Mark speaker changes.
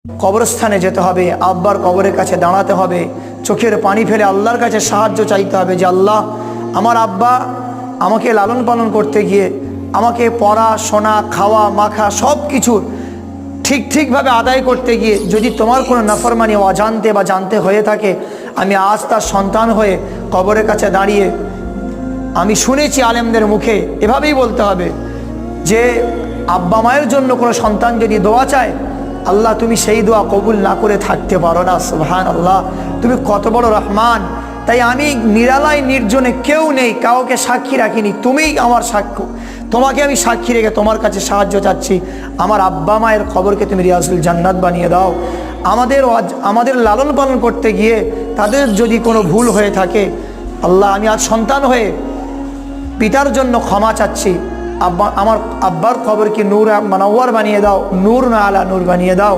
Speaker 1: কবরস্থানে যেতে হবে, আব্বার কবরের কাছে দাঁড়াতে হবে, চোখের পানি ফেলে আল্লাহর কাছে সাহায্য চাইতে হবে যে আল্লাহ, আমার আব্বা আমাকে লালন পালন করতে গিয়ে আমাকে পড়া শোনা খাওয়া মাখা সব কিছু ঠিকভাবে আদায় করতে গিয়ে যদি তোমার কোনো নাফরমানি অজান্তে বা জানতে হয়ে থাকে, আমি আজ তার সন্তান হয়ে কবরের কাছে দাঁড়িয়ে আমি শুনেছি আলেমদের মুখে এভাবেই বলতে হবে যে আব্বা মায়ের জন্য কোনো সন্তান যদি দোয়া চায়, আল্লাহ তুমি সেই দোয়া কবুল না করে থাকতে পারো না। সুবহানাল্লাহ, তুমি কত বড় রহমান। তাই আমি নিরালায় নির্জনে কেউ নেই, কাউকে সাক্ষী রাখিনি, তুমিই আমার সাক্ষ্য। তোমাকে আমি সাক্ষী রেখে তোমার কাছে সাহায্য চাচ্ছি। আমার আব্বা মায়ের খবরকে তুমি রিয়াজুল জান্নাত বানিয়ে দাও। আমাদের লালন পালন করতে গিয়ে তাদের যদি কোনো ভুল হয়ে থাকে, আল্লাহ আমি আজ সন্তান হয়ে পিতার জন্য ক্ষমা চাচ্ছি। আমার আব্বার খবরকে নূর মানাওয়ার বানিয়ে দাও, নূর না আলা নূর বানিয়ে দাও।